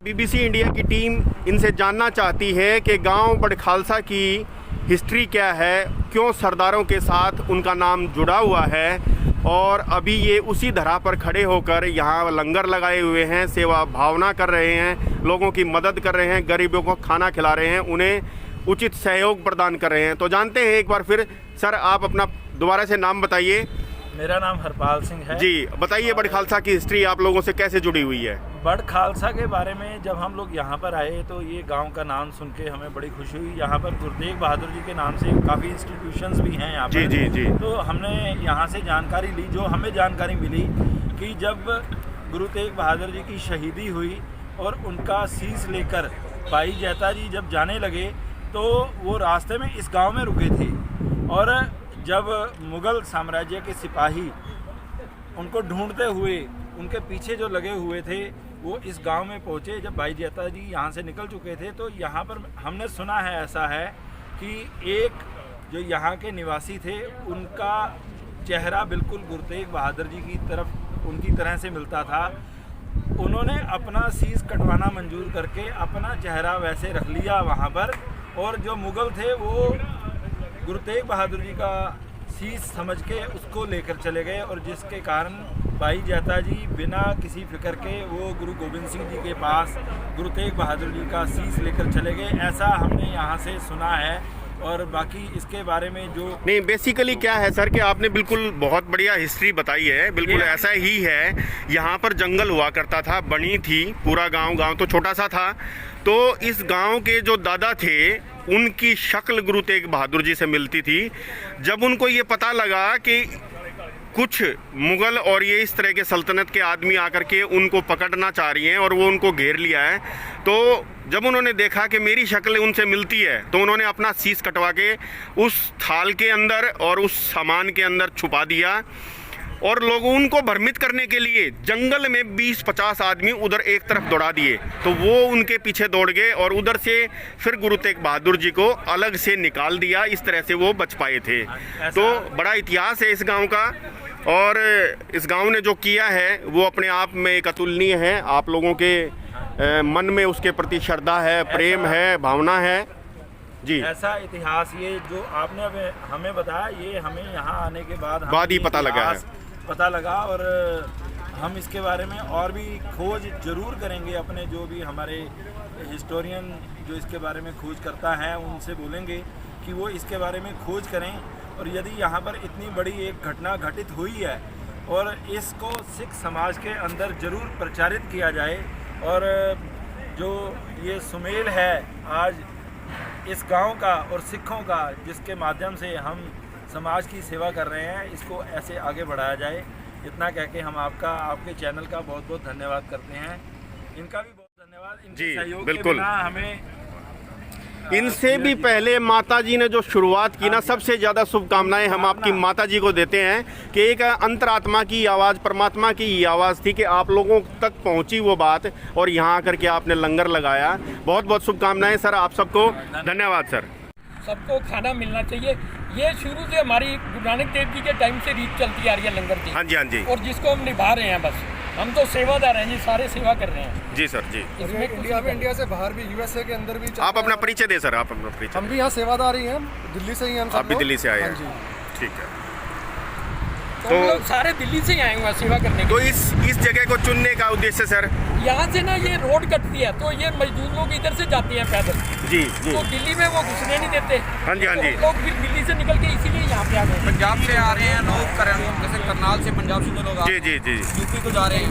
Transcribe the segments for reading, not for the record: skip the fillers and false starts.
BBC India की team इनसे जानना चाहती है कि गांव बड़खालसा की हिस्ट्री क्या है, क्यों सरदारों के साथ उनका नाम जुड़ा हुआ है और अभी ये उसी धरा पर खड़े होकर यहाँ लंगर लगाए हुए हैं, सेवा भावना कर रहे हैं, लोगों की मदद कर रहे हैं, गरीबों को खाना खिला रहे हैं, उन्हें उचित सहयोग प्रदान कर रहे हैं। तो जानते हैं एक बार फिर। सर, आप अपना दोबारा से नाम बताइए। मेरा नाम हरपाल सिंह है जी, बताइए बड़खालसा की हिस्ट्री आप लोगों से कैसे जुड़ी हुई है? बड़खालसा के बारे में जब हम लोग यहाँ पर आए तो ये गांव का नाम सुन के हमें बड़ी खुशी हुई। यहाँ पर गुरु तेग बहादुर जी के नाम से काफ़ी इंस्टीट्यूशंस भी हैं यहाँ पर। जी। तो हमने यहाँ से जानकारी ली, जो हमें जानकारी मिली कि जब गुरु तेग बहादुर जी की शहीदी हुई और उनका शीश लेकर भाई जैता जी जब जाने लगे तो वो रास्ते में इस गाँव में रुके थे और जब मुग़ल साम्राज्य के सिपाही उनको ढूंढते हुए उनके पीछे जो लगे हुए थे वो इस गांव में पहुंचे। जब भाई जैता जी यहाँ से निकल चुके थे तो यहाँ पर हमने सुना है, ऐसा है कि एक जो यहाँ के निवासी थे उनका चेहरा बिल्कुल गुरु तेग बहादुर जी की तरफ उनकी तरह से मिलता था। उन्होंने अपना शीश कटवाना मंजूर करके अपना चेहरा वैसे रख लिया वहाँ पर, और जो मुग़ल थे वो गुरु तेग बहादुर जी का शीश समझ के उसको लेकर चले गए और जिसके कारण भाई जैता जी बिना किसी फिक्र के वो गुरु गोविंद सिंह जी के पास गुरु तेग बहादुर जी का शीश लेकर चले गए, ऐसा हमने यहाँ से सुना है। और बाकी इसके बारे में जो नहीं, बेसिकली क्या है सर कि आपने बिल्कुल बहुत बढ़िया हिस्ट्री बताई है। बिल्कुल ऐसा ही है। यहाँ पर जंगल हुआ करता था, बनी थी पूरा गांव तो छोटा सा था। तो इस गांव के जो दादा थे उनकी शक्ल गुरु तेग बहादुर जी से मिलती थी। जब उनको ये पता लगा कि कुछ मुग़ल और ये इस तरह के सल्तनत के आदमी आकर के उनको पकड़ना चाह रही हैं और वो उनको घेर लिया है, तो जब उन्होंने देखा कि मेरी शक्ल उनसे मिलती है तो उन्होंने अपना शीश कटवा के उस थाल के अंदर और उस सामान के अंदर छुपा दिया और लोगों उनको भ्रमित करने के लिए जंगल में 20-50 आदमी उधर एक तरफ दौड़ा दिए। तो वो उनके पीछे दौड़ गए और उधर से फिर गुरु तेग बहादुर जी को अलग से निकाल दिया। इस तरह से वो बच पाए थे। तो बड़ा इतिहास है इस गांव का और इस गांव ने जो किया है वो अपने आप में एक अतुलनीय है। आप लोगों के मन में उसके प्रति श्रद्धा है, प्रेम है, भावना है। जी, ऐसा इतिहास ये जो आपने हमें बताया, ये हमें यहाँ आने के बाद ही पता लगा और हम इसके बारे में और भी खोज जरूर करेंगे। अपने जो भी हमारे हिस्टोरियन जो इसके बारे में खोज करता है उनसे बोलेंगे कि वो इसके बारे में खोज करें और यदि यहाँ पर इतनी बड़ी एक घटना घटित हुई है और इसको सिख समाज के अंदर ज़रूर प्रचारित किया जाए और जो ये सुमेल है आज इस गांव का और सिखों का जिसके माध्यम से हम समाज की सेवा कर रहे हैं, इसको ऐसे आगे बढ़ाया जाए। इतना कह के हम आपके चैनल का बहुत बहुत धन्यवाद करते हैं। इनका भी बहुत धन्यवाद। इनके सहयोग के बिना हमें इनसे भी पहले माता जी ने जो शुरुआत की ना, सबसे ज़्यादा शुभकामनाएं हम आपकी माता जी को देते हैं कि एक अंतरात्मा की आवाज़, परमात्मा की आवाज़ थी कि आप लोगों तक पहुंची वो बात और यहाँ आकर के आपने लंगर लगाया। बहुत बहुत शुभकामनाएं सर, आप सबको धन्यवाद सर। सबको खाना मिलना चाहिए। ये शुरू से हमारी गुरु नानक देव जी के टाइम से रीत चलती आ रही है लंगर की। हाँ जी। और जिसको हम निभा रहे हैं, बस हम तो सेवादार हैं जी, सारे सेवा कर रहे हैं। जी सर, जी। इसमें इंडिया से बाहर भी, यूएसए के अंदर भी आप अपना परिचय दें सर, आप अपना परिचय। हम भी यहाँ सेवादार ही हैं, दिल्ली से ही हम सब। आप भी दिल्ली से आए हैं? ठीक है। तो हम लोग सारे दिल्ली से ही आए हुए हैं सेवा करने के। तो इस जगह को चुनने का उद्देश्य सर, यहाँ से ना ये रोड कटती है तो ये मजदूर लोग इधर से जाते हैं पैदल। जी। तो दिल्ली में वो घुसने नहीं देते। हाँ जी। तो लोग फिर दिल्ली से निकल के इसीलिए यहाँ पे आ गए। पंजाब से आ रहे हैं लोग, जैसे करनाल से पंजाब से जो लोग जी यूपी को जा रहे हैं,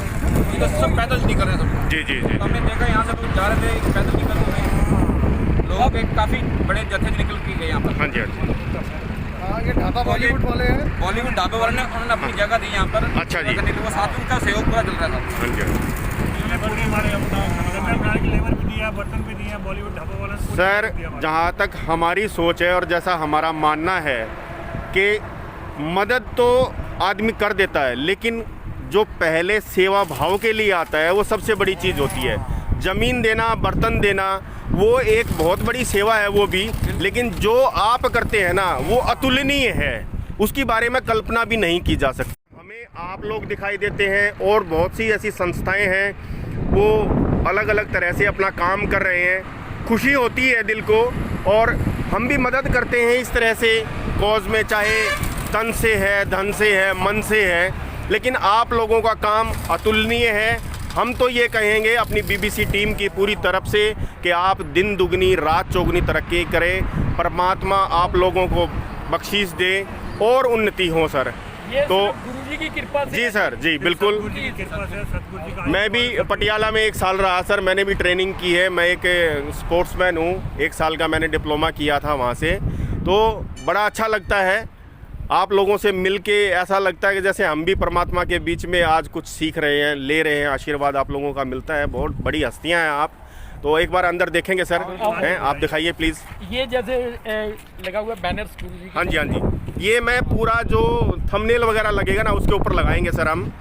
इधर सब पैदल निकल रहे हैं सब। जी। तो हमने देखा यहाँ से लोग जा रहे थे, पैदल निकल रहे हैं लोग, एक काफ़ी बड़े जत्थे निकल के गए यहाँ पर। हाँ जी। ये ढाबा बॉलीवुड वाले हैं, बॉलीवुड ढाबे वाले ने उन्होंने अपनी जगह दी यहाँ पर। अच्छा जी। वो साथ उनका सहयोग पूरा चल रहा था। हाँ जी। सर, जहाँ तक हमारी सोच है और जैसा हमारा मानना है कि मदद तो आदमी कर देता है, लेकिन जो पहले सेवा भाव के लिए आता है वो सबसे बड़ी चीज़ होती है। ज़मीन देना, बर्तन देना, वो एक बहुत बड़ी सेवा है वो भी, लेकिन जो आप करते हैं ना वो अतुलनीय है, उसके बारे में कल्पना भी नहीं की जा सकती। हमें आप लोग दिखाई देते हैं और बहुत सी ऐसी संस्थाएं हैं वो अलग अलग तरह से अपना काम कर रहे हैं। खुशी होती है दिल को, और हम भी मदद करते हैं इस तरह से कॉज में, चाहे तन से है, धन से है, मन से है, लेकिन आप लोगों का काम अतुलनीय है। हम तो ये कहेंगे अपनी बीबीसी टीम की पूरी तरफ से कि आप दिन दुगनी रात चौगुनी तरक्की करें, परमात्मा आप लोगों को बख्शीश दे और उन्नति हो सर। ये तो गुरुजी की कृपा से जी सर, जी बिल्कुल। मैं भी पटियाला में 1 साल रहा सर, मैंने भी ट्रेनिंग की है। मैं एक स्पोर्ट्समैन हूँ, 1 साल का मैंने डिप्लोमा किया था वहाँ से। तो बड़ा अच्छा लगता है आप लोगों से मिलके, ऐसा लगता है कि जैसे हम भी परमात्मा के बीच में आज कुछ सीख रहे हैं, ले रहे हैं, आशीर्वाद आप लोगों का मिलता है। बहुत बड़ी हस्तियाँ हैं आप। तो एक बार अंदर देखेंगे सर, हैं आप दिखाइए प्लीज़। ये जैसे लगा हुआ बैनर्स गुरुजी हाँ जी, हाँ जी, ये मैं पूरा जो थंबनेल वगैरह लगेगा ना उसके ऊपर लगाएंगे सर हम।